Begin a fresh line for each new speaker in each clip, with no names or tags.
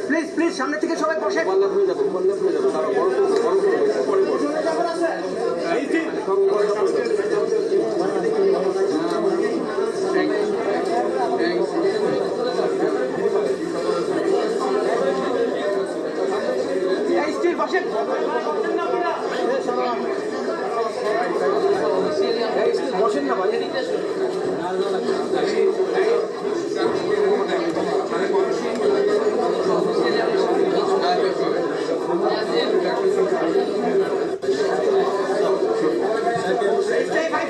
Please please সামনে থেকে সবাই বসে। বসেন না ভাই।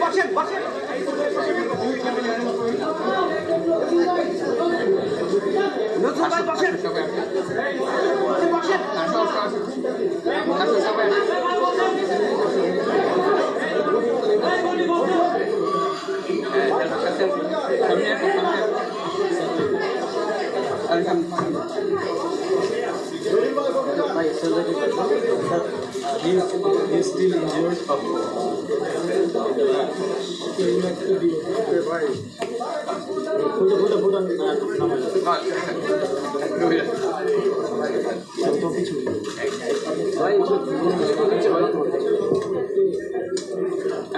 বসেন বসেন। নজরুল ভাই বসেন বসেন।
He's still injured.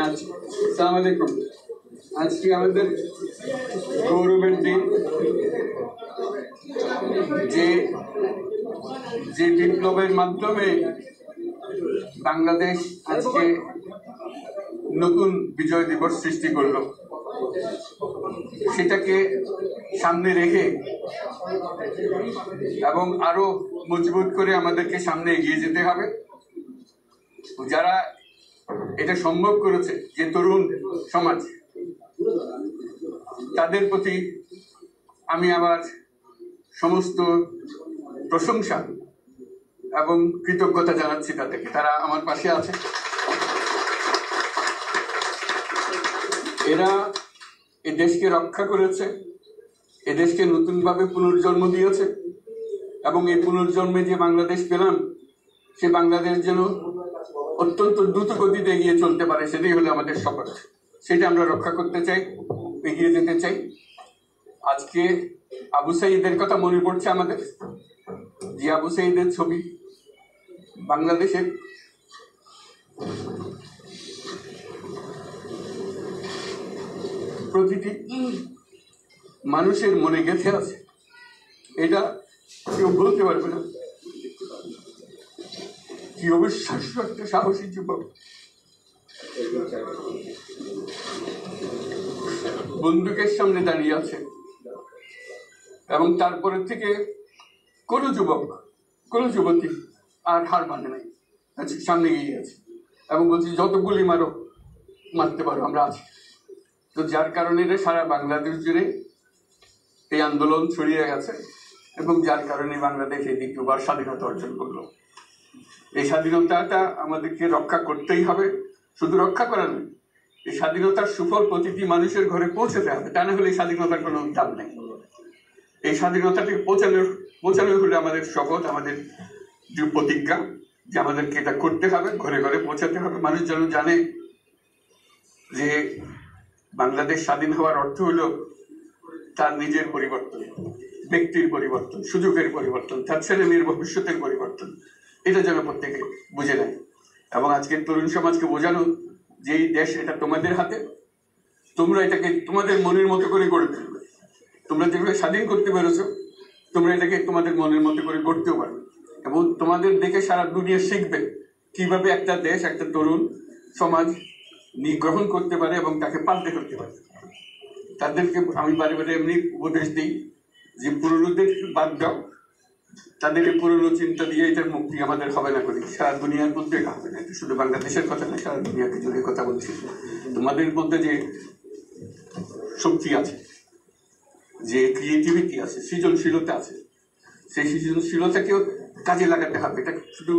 আসসালামুয়ালাইকুম। আজকে আমাদের গৌরবের দিন, যে বিপ্লবের মাধ্যমে বাংলাদেশ আজকে নতুন বিজয় দিবস সৃষ্টি করল, সেটাকে সামনে রেখে এবং আরো মজবুত করে আমাদেরকে সামনে এগিয়ে যেতে হবে। যারা এটা সম্ভব করেছে, যে তরুণ সমাজ, তাদের প্রতি আমি আবার সমস্ত প্রশংসা এবং কৃতজ্ঞতা জানাচ্ছি তাদেরকে। তারা আমার পাশে আছে। এরা এ দেশকে রক্ষা করেছে, এ দেশকে নতুনভাবে পুনর্জন্ম দিয়েছে এবং এই পুনর্জন্মে যে বাংলাদেশ পেলাম, সে বাংলাদেশ যেন অত্যন্ত দ্রুত গতিতে এগিয়ে চলতে পারে, সেটাই হলো আমাদের শপথ। সেটা আমরা রক্ষা করতে চাই, এগিয়ে যেতে চাই। আজকে আবু সাঈদের কথা মনে পড়ছে আমাদের, যে আবু সাঈদের ছবি বাংলাদেশের প্রতিটি মানুষের মনে গেঁথে আছে। এটা কেউ বলতে পারবে না। কি অবিশ্বাস্য একটা সাহসী যুবক, বন্দুকের সামনে দাঁড়িয়ে আছে এবং তারপরে থেকে কোনো যুবক, কোনো যুবতী আর হার মানে নাই, সামনে গিয়ে আছে এবং বলছি যত গুলি মারো, মারতে পারো, আমরা আছি। তো যার কারণে সারা বাংলাদেশ জুড়ে এই আন্দোলন ছড়িয়ে গেছে এবং যার কারণে বাংলাদেশ এই দ্বিতীয়বার স্বাধীনতা অর্জন করলো। এই স্বাধীনতাটা আমাদেরকে রক্ষা করতেই হবে। শুধু রক্ষা করা নয়, এই স্বাধীনতার সুফল প্রতিটি মানুষের ঘরে পৌঁছাতে হবে। তা না হলে এই স্বাধীনতার কোনো দাম নেই। এই স্বাধীনতাটিকে পৌঁছানো হলে আমাদের শপথ, আমাদের যে প্রতিজ্ঞা, যে আমাদেরকে এটা করতে হবে, ঘরে ঘরে পৌঁছাতে হবে। মানুষ যেন জানে যে বাংলাদেশ স্বাধীন হওয়ার অর্থ হলো তার নিজের পরিবর্তন, ব্যক্তির পরিবর্তন, সুযোগের পরিবর্তন, তার ছেলে মেয়ের ভবিষ্যতের পরিবর্তন। এটা যেন প্রত্যেকে বুঝে নেয় এবং আজকের তরুণ সমাজকে বোঝানো যে এই দেশ এটা তোমাদের হাতে, তোমরা এটাকে তোমাদের মনের মতো করে গড়ে তুলবে। তোমরা যেভাবে স্বাধীন করতে পেরেছো, তোমরা এটাকে তোমাদের মনের মতো করে গড়তেও পারবে এবং তোমাদের দেখে সারা দুনিয়া শিখবে কিভাবে একটা দেশ, একটা তরুণ সমাজ গ্রহণ করতে পারে এবং তাকে পাল্টে করতে পারে। তাদেরকে আমি বারে বারে এমনি উপদেশ দিই যে পুরনোদের বাদ দাও, তাদের এই পুরনো চিন্তা দিয়ে এটার মুক্তি আমাদের হবে না করি, সারা দুনিয়ার মধ্যে হবে না। শুধু বাংলাদেশের কথা না, সারা দুনিয়াকে জুড়ে কথা বলছি। তোমাদের মধ্যে যে শক্তি আছে, যে ক্রিয়েটিভিটি আছে, সৃজনশীলতা আছে, সেই সৃজনশীলতাকেও কাজে লাগাতে হবে। এটা শুধু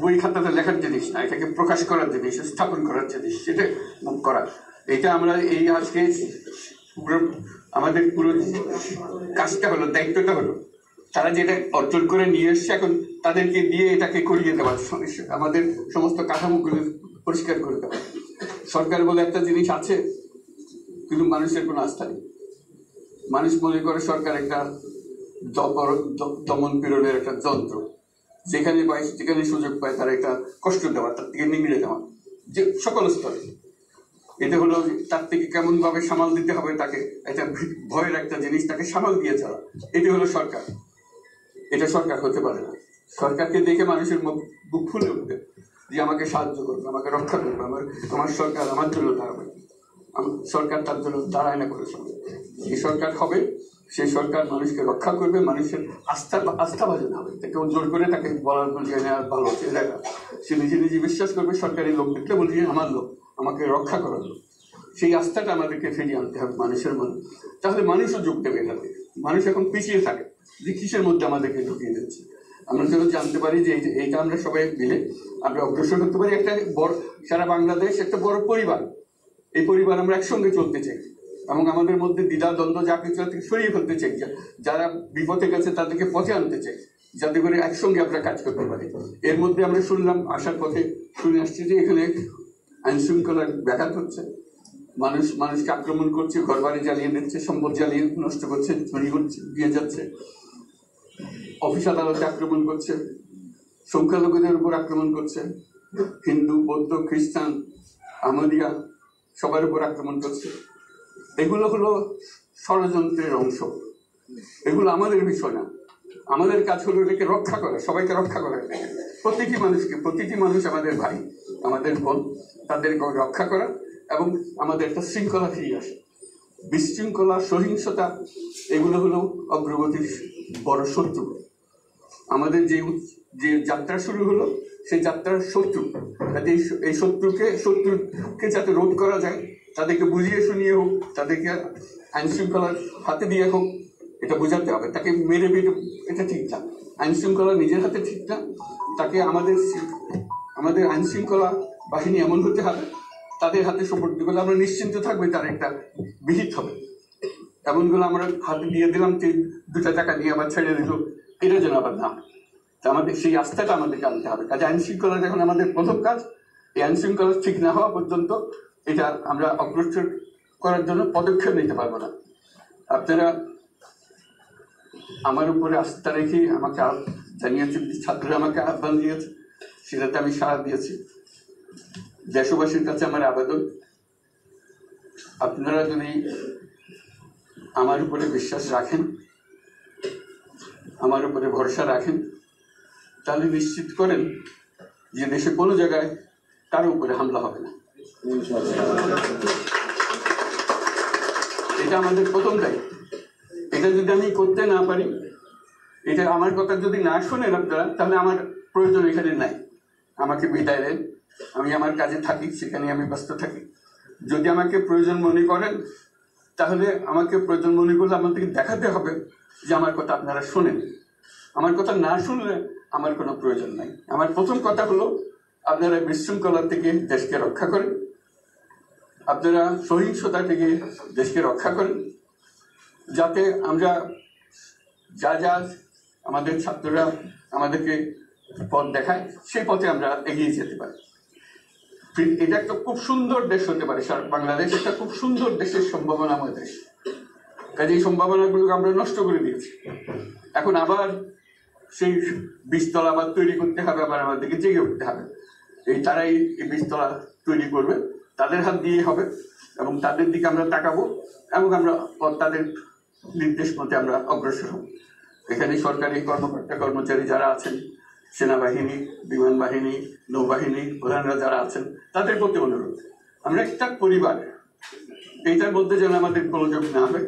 বই খাতাতে লেখার জিনিস না, এটাকে প্রকাশ করার জিনিস, স্থাপন করার জিনিস, সেটা মুখ করা। এটা আমরা এই আজকে আমাদের পুরো কাজটা হলো, দায়িত্বটা হলো, তারা যেটা অর্জন করে নিয়ে এসছে, এখন তাদেরকে দিয়ে এটাকে করিয়ে দেওয়া, আমাদের সমস্ত কাঠামোগুলো পরিষ্কার করে দেওয়া। সরকার বলে একটা জিনিস আছে, কিন্তু মানুষের কোনো আস্থা নেই। মানুষ মনে করে সরকার একটা দমন পীড়নের একটা যন্ত্র, যেখানে পায় যেখানে সুযোগ পায় তার একটা কষ্ট দেওয়া, তার থেকে নিংড়ে দেওয়া, যে সকল স্তরে। এটা হলো তার থেকে কেমন ভাবে সামাল দিতে হবে তাকে, একটা ভয়ের একটা জিনিস, তাকে সামাল দিয়ে চলা। এটি হলো সরকার। এটা সরকার হতে পারে না। সরকারকে দেখে মানুষের বুক ফুলে উঠবে যে আমাকে সাহায্য করবে, আমাকে রক্ষা করবে, আমার সরকার আমার জন্য দাঁড়াবে। সরকার তার জন্য দাঁড়ায় না করে সঙ্গে। যে সরকার হবে সেই সরকার মানুষকে রক্ষা করবে, মানুষের আস্থাভাজন হবে। তাকে জোর করে তাকে বলার যে ভালো আছে দেখা, সে নিজে নিজে বিশ্বাস করবে সরকারি লোক দেখলে বলছে আমার লোক, আমাকে রক্ষা করার লোক। সেই আস্থাটা আমাদেরকে ফিরিয়ে আনতে হবে মানুষের মনে। তাহলে মানুষও যোগ দেবে এটাতে। মানুষ এখন পিছিয়ে থাকে যে কিসের মধ্যে আমাদেরকে ঢুকিয়ে দিচ্ছে। আমরা যেন জানতে পারি যে এইটা আমরা সবাই মিলে আমরা অগ্রসর করতে পারি। একটা বড়, সারা বাংলাদেশ একটা বড় পরিবার। এই পরিবার আমরা একসঙ্গে চলতে চাই এবং আমাদের মধ্যে দ্বিধা দ্বন্দ্ব যা কিছু থেকে সরিয়ে ফেলতে চাই। যারা বিপদে গেছে তাদেরকে পথে আনতে চাই, যাতে করে একসঙ্গে আমরা কাজ করতে পারি। এর মধ্যে আমরা শুনলাম, আসার পথে শুনে আসছি যে এখানে আইন শৃঙ্খলার ব্যাঘাত হচ্ছে, মানুষকে আক্রমণ করছে, ঘর বাড়ি জ্বালিয়ে দিচ্ছে, সম্পদ জ্বালিয়ে নষ্ট করছে, চুরি করছে, দিয়ে যাচ্ছে, অফিস আদালতে আক্রমণ করছে, সংখ্যালঘুদের উপর আক্রমণ করছে, হিন্দু, বৌদ্ধ, খ্রিস্টান, আহমদিয়া সবার উপর আক্রমণ করছে। এগুলো হলো ষড়যন্ত্রের অংশ। এগুলো আমাদের বিষয় না। আমাদের কাজ হলো এটাকে রক্ষা করা, সবাইকে রক্ষা করা। প্রতিটি মানুষকে, প্রতিটি মানুষ আমাদের ভাই, আমাদের বোন, তাদেরকে রক্ষা করা এবং আমাদের একটা শৃঙ্খলা ফিরিয়ে আসে। বিশৃঙ্খলা, সহিংসতা এগুলো হলো অগ্রগতির বড় শত্রু। আমাদের যে যাত্রা শুরু হলো সেই যাত্রার শত্রু, যাতে এই শত্রুকে যাতে রোধ করা যায়, তাদেরকে বুঝিয়ে শুনিয়ে হোক, তাদেরকে আইন শৃঙ্খলার হাতে দিয়ে হোক, এটা বোঝাতে হবে। তাকে মেরে বেটে এটা ঠিক না, আইন শৃঙ্খলা নিজের হাতে ঠিক না। তাকে আমাদের আইন শৃঙ্খলা বাহিনী এমন হতে হবে, তাদের হাতে সুপর্দ করলে আমরা নিশ্চিন্ত থাকবে তার একটা বিহিত হবে। এমনগুলো আমরা হাতে দিয়ে দিলাম, 2 টাকা দিয়ে আবার ছেড়ে দিল, এটা যেন আবার না। তা আমাদের সেই আস্থাটা আমাদেরকে আনতে হবে। কাজে আইন শৃঙ্খলা এখন আমাদের প্রথম কাজ। এই আইন শৃঙ্খলা ঠিক না হওয়া পর্যন্ত এটা আমরা অগ্রসর করার জন্য পদক্ষেপ নিতে পারবো না। আপনারা আমার উপরে আস্থা রেখে আমাকে জানিয়েছে, ছাত্ররা আমাকে আহ্বান দিয়েছে, সেটাতে আমি সাড়া দিয়েছি। দেশবাসীর কাছে আমার আবেদন, আপনারা যদি আমার উপরে বিশ্বাস রাখেন, আমার উপরে ভরসা রাখেন, তাহলে নিশ্চিত করেন যে দেশে কোনো জায়গায় কারো উপরে হামলা হবে না। এটা আমাদের প্রথম দায়িত্ব। এটা যদি আমি করতে না পারি, এটা আমার কথা যদি না শোনেন আপনারা, তাহলে আমার প্রয়োজন এখানে নাই। আমাকে বিদায় দেন, আমি আমার কাজে থাকি, সেখানে আমি ব্যস্ত থাকি। যদি আমাকে প্রয়োজন মনে করেন, তাহলে আমাকে প্রয়োজন মনে করলে আমাদেরকে দেখাতে হবে যে আমার কথা আপনারা শোনেন। আমার কথা না শুনলে আমার কোনো প্রয়োজন নাই। আমার প্রথম কথা হলো, আপনারা বিশৃঙ্খলা থেকে দেশকে রক্ষা করেন, আপনারা সহিংসতা থেকে দেশকে রক্ষা করেন, যাতে আমরা যা আমাদের ছাত্ররা আমাদেরকে পথ দেখায়, সেই পথে আমরা এগিয়ে যেতে পারি। এটা একটা খুব সুন্দর দেশ হতে পারে। বাংলাদেশ একটা খুব সুন্দর দেশের সম্ভাবনাময় দেশ। কাজে এই সম্ভাবনাগুলোকে আমরা নষ্ট করে দিয়েছি। এখন আবার সেই বীজতলা আবার তৈরি করতে হবে, আবার আমাদেরকে জেগে উঠতে হবে। তারাই এই বীজতলা তৈরি করবে, তাদের হাত দিয়ে হবে এবং তাদের দিকে আমরা তাকাবো এবং আমরা তাদের নির্দেশ মতে আমরা অগ্রসর হব। এখানে সরকারি কর্মকর্তা কর্মচারী যারা আছেন, সেনাবাহিনী, বিমান বাহিনী, নৌবাহিনী প্রধানরা যারা আছেন, তাদের প্রতি অনুরোধ, আমরা একটা পরিবার, এইটার মধ্যে যেন আমাদের গোলযোগ না হয়।